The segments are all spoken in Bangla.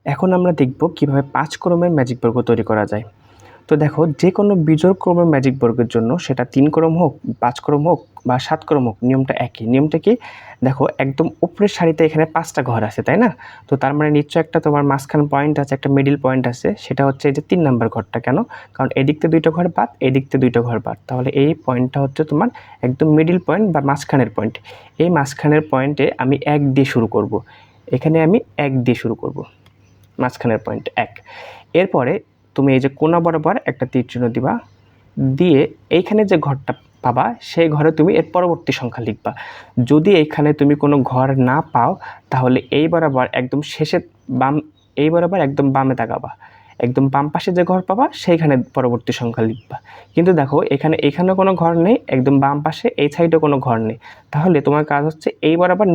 এখন আমরা দেখব কিভাবে 5 ক্রমের ম্যাজিক বর্গ তৈরি করা যায়। তো দেখো, যে কোনো বিজোড় ক্রমের ম্যাজিক বর্গের জন্য সেটা 3 ক্রম হোক, 5 ক্রম হোক বা 7 ক্রম হোক, নিয়মটা একই। নিয়মটা কি? দেখো, একদম উপরের সারিতে এখানে 5টা ঘর আছে, তাই না? তো তার মানে নিশ্চয় একটা তোমার মাঝখান পয়েন্ট আছে, একটা মিডল পয়েন্ট আছে, সেটা হচ্ছে এই যে 3 নাম্বার ঘরটা। কেন? কারণ এদিক থেকে 2টা ঘর বাদ, এদিক থেকে 2টা ঘর বাদ। তাহলে এই পয়েন্টটা হচ্ছে তোমার একদম মিডল পয়েন্ট বা মাঝখানের পয়েন্ট। এই মাঝখানের পয়েন্টে আমি 1 দিয়ে শুরু করব। এখানে আমি 1 দিয়ে শুরু করব, মাঝখানের পয়েন্ট 1। এরপরে তুমি এই যে কোণা বরাবর একটা তীর চিহ্ন দিবা, দিয়ে এইখানে যে ঘরটা পাবা সেই ঘরে তুমি এর পরবর্তী সংখ্যা লিখবা। যদি এইখানে তুমি কোনো ঘর না পাও, তাহলে এই বরাবর একদম শেষে এই বরাবর একদম বামে তাকাবা, একদম বাম পাশে যে ঘর পাবা সেইখানে পরবর্তী সংখ্যা লিখবা। কিন্তু দেখো, এখানেও কোনো ঘর নেই, একদম বাম পাশে এই সাইডে কোনো ঘর নেই। তাহলে তোমার কাজ হচ্ছে এই বরাবর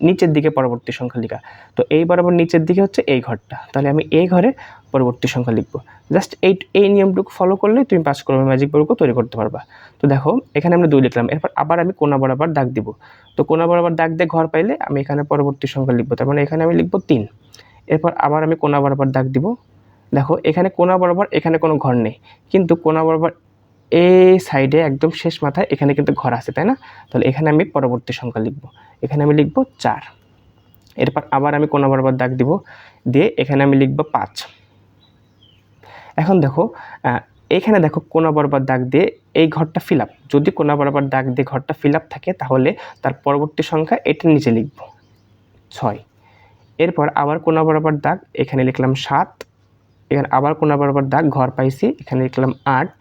নিচের দিকে পরবর্তী সংখ্যা লেখা। তো এই বরাবর নিচের দিকে হচ্ছে এই ঘরটা, তাহলে আমি এই ঘরে পরবর্তী সংখ্যা লিখব। জাস্ট এই নিয়মটুকু ফলো করলেই তুমি 5 ক্রমের ম্যাজিক বর্গ তৈরি করতে পারবা। তো দেখো, এখানে আমরা 2 লিখলাম, এরপর আবার আমি কোণা বরাবর দাগ দিব। তো কোণা বরাবর দাগ দিয়ে ঘর পাইলে আমি এখানে পরবর্তী সংখ্যা লিখব, তার মানে এখানে আমি লিখব 3। এরপর আবার আমি কোণা বরাবর দাগ দিব। দেখো, এখানে কোণা বরাবর এখানে কোনো ঘর নেই, কিন্তু কোণা বরাবর এই সাইডে একদম শেষ মাথায় এখানে কিন্তু ঘর আছে, তাই না? তাহলে এখানে আমি পরবর্তী সংখ্যা লিখব, এখানে আমি লিখব 4। এরপর আবার আমি কোণা বরাবর দাগ দিব, দিয়ে এখানে আমি লিখব 5। এখন দেখো, এখানে দেখো কোণা বরাবর দাগ দিয়ে এই ঘরটা ফিল আপ। যদি কোণা বরাবর দাগ দিয়ে ঘরটা ফিল আপ থাকে, তাহলে তার পরবর্তী সংখ্যা এটার নিচে লিখব, 6। এরপর আবার কোণা বরাবর দাগ, এখানে লিখলাম 7। এখানে আবার কোণা বরাবর দাগ, ঘর পাইছি, এখানে লিখলাম 8।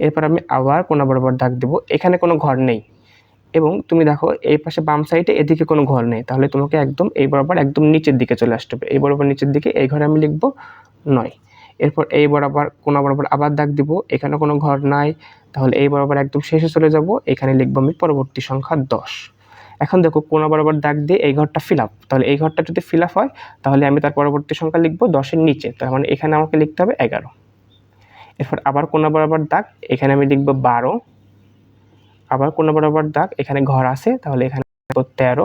এরপর আমি আবার কোণা বরাবর দাগ দেব, এখানে কোনো ঘর নেই, এবং তুমি দেখো এই পাশে বাম সাইডে এদিকে কোনো ঘর নেই। তাহলে তোমাকে একদম এই বরাবর একদম নিচের দিকে চলে আসতে হবে, এই বরাবর নিচের দিকে। এই ঘরে আমি লিখব 9। এরপর এই বরাবর কোণা বরাবর আবার দাগ দিব, এখানে কোনো ঘর নাই, তাহলে এই বরাবর একদম শেষে চলে যাব, এখানে লিখব আমি পরবর্তী সংখ্যা 10। এখন দেখো, কোণা বরাবর দাগ দিয়ে এই ঘরটা ফিল আপ। তাহলে এই ঘরটা যদি ফিল আপ হয়, তাহলে আমি তার পরবর্তী সংখ্যা লিখব 10-এর নিচে, তার মানে এখানে আমাকে লিখতে হবে 11। এরপর আবার কোণা বরাবর দাগ, এখানে আমি লিখব 12। আবার কোণা বরাবর দাগ, এখানে ঘর আছে, তাহলে এখানে 13।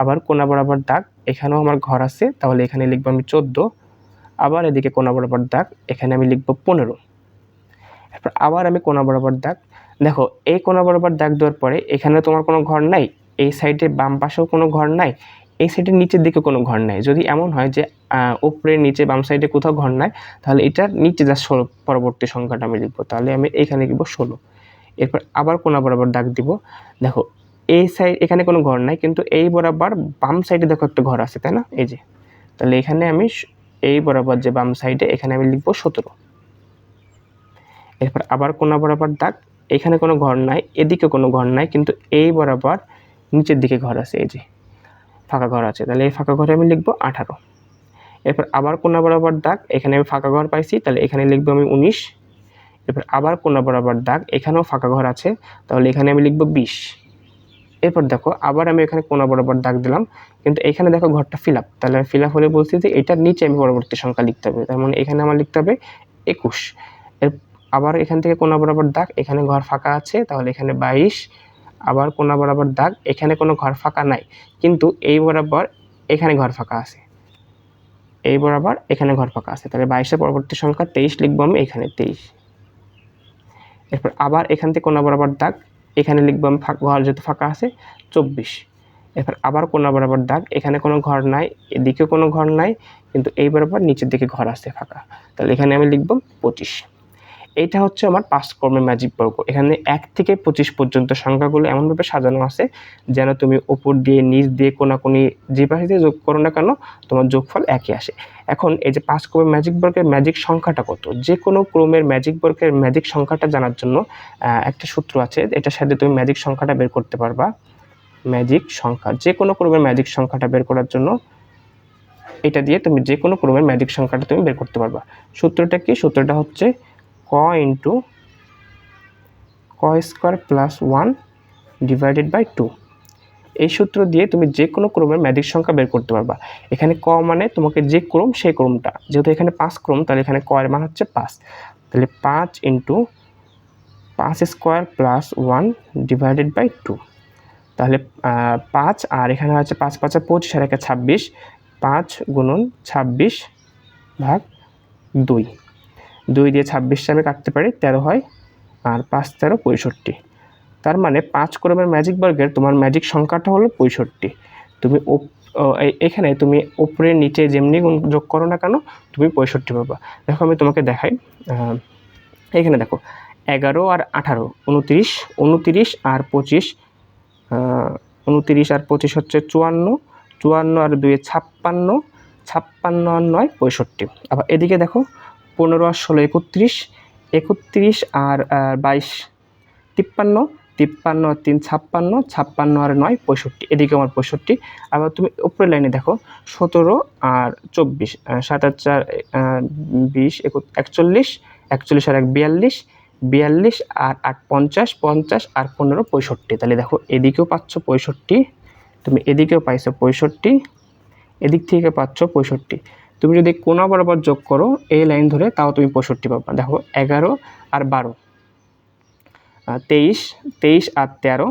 আবার কোণা বরাবর দাগ, এখানেও আমার ঘর আছে, তাহলে এখানে লিখব আমি 14। আবার এদিকে কোণা বরাবর দাগ, এখানে আমি লিখব 15। এরপর আবার আমি কোণা বরাবর দাগ। দেখো, এই কোণা বরাবর দাগ দেওয়ার পরে এখানে তোমার কোনো ঘর নাই, এই সাইডে বাম পাশেও কোনো ঘর নাই, এই সাইডের নিচের দিকে কোনো ঘর নাই। যদি এমন হয় যে উপরে নিচে বাম সাইডে কোথাও ঘর নাই, তাহলে এটার নিচে যা 16 পরবর্তী সংখ্যাটা আমি লিখব, তাহলে আমি এখানে লিখব 16। এরপর আবার কোণা বরাবর দাগ দিব। দেখো, এই সাইড এখানে কোনো ঘর নাই, কিন্তু এই বরাবর বাম সাইডে দেখো একটা ঘর আছে, তাই না? এই যে, তাহলে এখানে আমি এই বরাবর যে বাম সাইডে, এখানে আমি লিখব 17। এরপর আবার কোণা বরাবর দাগ, এখানে কোনো ঘর নাই, এদিকে কোনো ঘর নাই, কিন্তু এই বরাবর নিচের দিকে ঘর আছে, এই যে ফাঁকা ঘর আছে, তাহলে এই ফাঁকা ঘরে আমি লিখব 18। এরপর আবার কোণা বরাবর দাগ, এখানে আমি ফাঁকা ঘর পাইছি, তাহলে এখানে লিখব আমি 19। এরপর আবার কোণা বরাবর দাগ, এখানেও ফাঁকা ঘর আছে, তাহলে এখানে আমি লিখব 20। এরপর দেখো, আবার আমি এখানে কোণা বরাবর দাগ দিলাম, কিন্তু এখানে দেখো ঘরটা ফিল আপ, তাহলে ফিল আপ হলে বলছি যে এটার নিচে আমি পরবর্তী সংখ্যা লিখতে হবে, তার মানে এখানে আমার লিখতে হবে 21। আবার এখান থেকে কোণা বরাবর দাগ, এখানে ঘর ফাঁকা আছে, তাহলে এখানে 22। আবার কোণা বরাবর দাগ, এখানে কোনো ঘর ফাঁকা নাই, কিন্তু এই বরাবর এখানে ঘর ফাঁকা আছে, এই বরাবর এখানে ঘর ফাঁকা আছে, তাহলে 22-এর পরবর্তী সংখ্যা 23 লিখবো আমি, এখানে 23। এরপর আবার এখান থেকে কোণা বরাবর দাগ, এখানে লিখবো আমি ঘর যেহেতু ফাঁকা আছে 24। এরপর আবার কোণা বরাবর দাগ, এখানে কোনো ঘর নাই, এদিকে কোনো ঘর নাই, কিন্তু এই বরাবর নিচের দিকে ঘর আছে ফাঁকা, তাহলে এখানে আমি লিখব 25। এইটা হচ্ছে আমার 5 ক্রমের ম্যাজিক বর্গ। এখানে 1 থেকে 25 পর্যন্ত সংখ্যাগুলো এমনভাবে সাজানো আছে যেন তুমি উপর দিয়ে নিচ দিয়ে কোনাকুনি যে পাশে দিয়ে যোগ করো না কেন, তোমার যোগফল একই আসে। এখন এই যে 5 ক্রমের ম্যাজিক বর্গের ম্যাজিক সংখ্যাটা কত, যে কোনো ক্রমের ম্যাজিক বর্গের ম্যাজিক সংখ্যাটা জানার জন্য একটা সূত্র আছে, এটার সাথে তুমি ম্যাজিক সংখ্যাটা বের করতে পারবা। ম্যাজিক সংখ্যা, যে কোনো ক্রমের ম্যাজিক সংখ্যাটা বের করার জন্য এটা দিয়ে তুমি যে কোনো ক্রমের ম্যাজিক সংখ্যাটা তুমি বের করতে পারবা। সূত্রটা কি? সূত্রটা হচ্ছে ক ইন্টু ক স্কোয়ার প্লাস 1 ডিভাইডেড বাই 2। এই সূত্র দিয়ে তুমি যে কোনো ক্রমের ম্যাজিক সংখ্যা বের করতে পারবা। এখানে ক মানে তোমাকে যে ক্রম সেই ক্রমটা, যেহেতু এখানে 5 ক্রম, তাহলে এখানে ক এর মান হচ্ছে 5, তাহলে 5 into 5 square plus 1 divided by 2। তাহলে 5 আর এখানে হচ্ছে 5 5 25 আর 1 26, 5 গুণন 26 ভাগ 2, 2 দিয়ে 26 আমি কাটতে পারি, 13 হয়, আর 5 13 65। তার মানে 5 ক্রমের ম্যাজিক বর্গের তোমার ম্যাজিক সংখ্যাটা হলো 65। তুমি এখানে তুমি উপরে নিচে যেমনি যোগ করো না কেন তুমি 65 পাবা। দেখো আমি তোমাকে দেখাই, এখানে দেখো 11 আর 18 29, 29 আর 25, 29 আর 25 হচ্ছে 54, 54 আর 2 56, 56 আর 9 65। আবার এদিকে দেখো 15 আর 16 31, 31 আর 22 53, 53 আর 3 56, 56 আর 9 65, এদিকে আমার 65। আবার তুমি উপরের লাইনে দেখো 17 আর 24, 7 আর 4 20, 41, 41 আর 1 42, 42 আর 8 50, 50 আর 15 65। তাহলে দেখো এদিকেও পাচ্ছ 65, তুমি এদিকেও পাইছো 65, এদিক থেকে পাচ্ছ 65। তুমি যদি কোণা বরাবর যোগ করো এই লাইন ধরে তাও তুমি 65 পাবা। দেখো 11 আর 12, 23, 23 আর 13,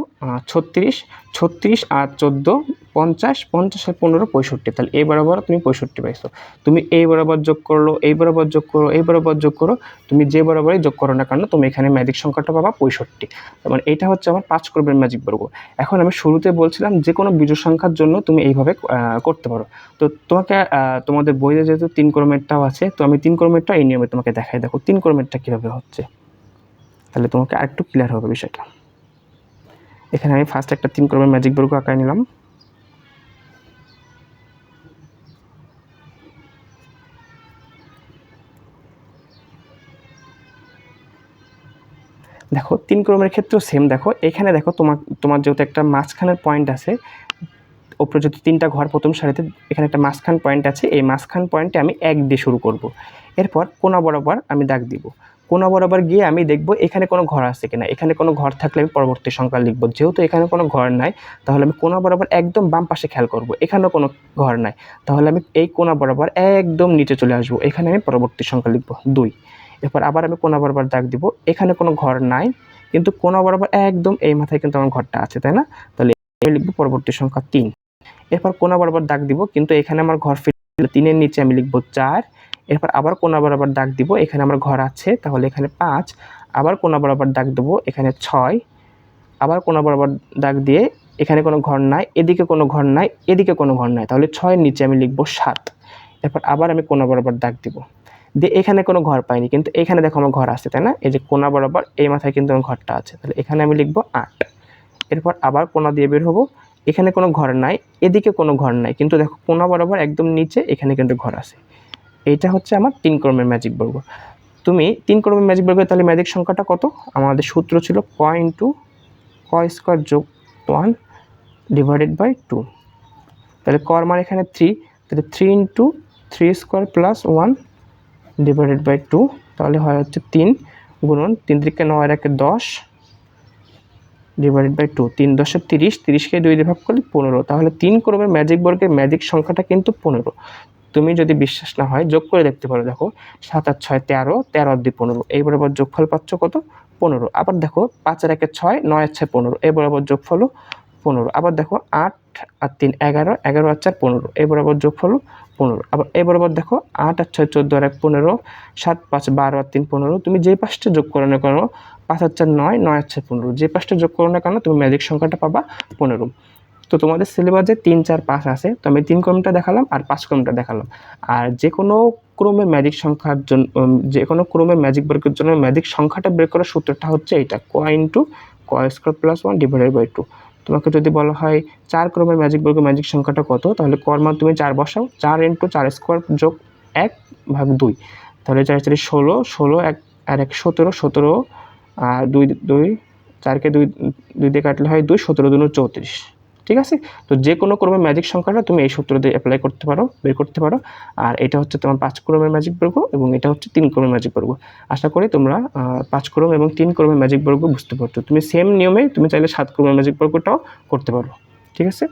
36, 36 আর 14, 50, 50 আর 15 65। তাহলে এই বরাবর তুমি 65 পাইছো। তুমি এই বরাবর যোগ করলো, এই বরাবর যোগ করো, এই বরাবর যোগ করো, তুমি যে বরাবরই যোগ করো না কেন তুমি এখানে ম্যাজিক সংখ্যাটা পাবা 65। তার মানে এটা হচ্ছে আমার 5 ক্রমের ম্যাজিক বর্গ। এখন আমি শুরুতে বলছিলাম যে কোনো বিজোড় সংখ্যার জন্য তুমি এইভাবে করতে পারো। তো তোমাকে তোমাদের বইয়ে যেহেতু 3 ক্রমেরটাও আছে, তো আমি 3 ক্রমেরটা এই নিয়মে তোমাকে দেখাই। দেখো 3 ক্রমেরটা কীভাবে হচ্ছে, তাহলে তোমাকে আরেকটু ক্লিয়ার হবে বিষয়টা। এখানে আমি ফার্স্ট একটা 3 ক্রমের ম্যাজিক বর্গ আঁকায় নিলাম। দেখো 3 ক্রমের ক্ষেত্রেও সেম। দেখো এখানে দেখো তোমার যেহেতু একটা মাঝখানের পয়েন্ট আছে, উপরে যদি 3টা ঘর প্রথম সারিতে, এখানে একটা মাঝখান পয়েন্ট আছে, এই মাঝখান পয়েন্টে আমি 1 দিয়ে শুরু করব। এরপর কোণা বরাবর আমি দাগ দিব। কোণা বরাবর গিয়ে আমি দেখব এখানে কোনো ঘর আছে কিনা। এখানে কোনো ঘর থাকলে আমি পরবর্তী সংখ্যা লিখব। যেহেতু এখানে কোনো ঘর নাই, তাহলে আমি কোণা বরাবর একদম বাম পাশে খেয়াল করব, এখানেও কোনো ঘর নাই, তাহলে আমি এই কোণা বরাবর একদম নিচে চলে আসবো, এখানে আমি পরবর্তী সংখ্যা লিখব 2। এরপর আবার আমি কোণা বরাবর দাগ দিব, এখানে কোনো ঘর নাই, কিন্তু কোণা বরাবর একদম এই মাথায় কিন্তু আমার ঘরটা আছে, তাই না? তাহলে আমি লিখব পরবর্তী সংখ্যা 3। এরপর কোণা বরাবর দাগ দিব, কিন্তু এখানে আমার ঘর ফিরে 3-এর নিচে আমি লিখব 4। এরপর আবার কোণা বরাবর দাগ দিব, এখানে আমার ঘর আছে, তাহলে এখানে 5। আবার কোণা বরাবর দাগ দেবো, এখানে 6। আবার কোণা বরাবর দাগ দিয়ে এখানে কোনো ঘর নাই, এদিকে কোনো ঘর নাই, এদিকে কোনো ঘর নাই, তাহলে 6-এর নিচে আমি লিখব 7। এরপর আবার আমি কোণা বরাবর দাগ দিব, দিয়ে এখানে কোনো ঘর পাইনি, কিন্তু এখানে দেখো আমার ঘর আছে, তাই না? এই যে কোণা বরাবর এই মাথায় কিন্তু আমার ঘরটা আছে, তাহলে এখানে আমি লিখব 8। এরপর আবার কোণা দিয়ে বের হবো, এখানে কোনো ঘর নাই, এদিকে কোনো ঘর নাই, কিন্তু দেখো কোণা বরাবর একদম নিচে এখানে কিন্তু ঘর আছে। এইটা হচ্ছে আমার 3 ক্রমের ম্যাজিক বর্গ। তুমি 3 ক্রমের ম্যাজিক বর্গ, তাহলে ম্যাজিক সংখ্যাটা কত? আমাদের সূত্র ছিল ক ইন্টু ক স্কোয়ার যোগ 1 ডিভাইডেড বাই 2। তাহলে কর মান এখানে 3, তাহলে 3 into 3 square plus 1 divided by 2, তাহলে হয় হচ্ছে 3 গুণন 3 3 9 আর 1 10 ডিভাইডেড বাই 2, 3 10 30, 30কে 2 দিয়ে ভাগ করলে 15। তাহলে 3 ক্রমের ম্যাজিক বর্গের ম্যাজিক সংখ্যাটা কিন্তু 15। তুমি যদি বিশ্বাস না হয় যোগ করে দেখতে পারো। দেখো 7 আর 6 13, 13 আর 2 15, এই বরাবর যোগফল পাচ্ছ কত? 15। আবার দেখো 5 আর 1 6, 9 আর 6 15, এই বরাবর যোগফল 15। আবার দেখো 8 আর 3 11, 11 আর 4 15, এই বরাবর যোগফল 15। আবার এই বরাবর দেখো 8 আর 6 14 আর 1 15, 7 5 12 আর 3 15, তুমি যেই পাঁচটা যোগ করো না কেন, 5 আর 4 9, 9 আর 6 15, যে পাঁচটা যোগ করো না কেন তুমি ম্যাজিক সংখ্যাটা পাবা 15। তো তোমাদের সিলেবাসে 3 4 5 আছে, তো আমি 3 ক্রমটা দেখালাম আর 5 ক্রমটা দেখালাম। আর যে কোনো ক্রমে ম্যাজিক সংখ্যার জন্য, যে কোনো ক্রমে ম্যাজিক বর্গের জন্য ম্যাজিক সংখ্যাটা বের করার সূত্রটা হচ্ছে এইটা, ক ইন্টু ক স্কোয়ার প্লাস 1 ডিভাইডেড বাই 2। তোমাকে যদি বলা হয় 4 ক্রমের ম্যাজিক বর্গের ম্যাজিক সংখ্যাটা কত, তাহলে কর মান তুমি 4 বসাও, 4 ইন্টু 4 স্কোয়ার যোগ 1 ভাগ 2, তাহলে 4 4 16, 16 1 আর 1 17, 17 আর 2 2, 4কে 2 2 দিয়ে কাটলে হয় 2, 17 2 34। ঠিক আছে? তো যে কোনো ক্রমের ম্যাজিক সংখ্যাটা তুমি এই সূত্র দিয়ে অ্যাপ্লাই করতে পারো, বের করতে পারো। আর এটা হচ্ছে তোমার 5 ক্রমের ম্যাজিক বর্গ এবং এটা হচ্ছে 3 ক্রমের ম্যাজিক বর্গ। আশা করি তোমরা 5 ক্রম এবং 3 ক্রমের ম্যাজিক বর্গ বুঝতে পারছো। তুমি সেম নিয়মে তুমি চাইলে 7 ক্রমের ম্যাজিক বর্গটাও করতে পারো। ঠিক আছে?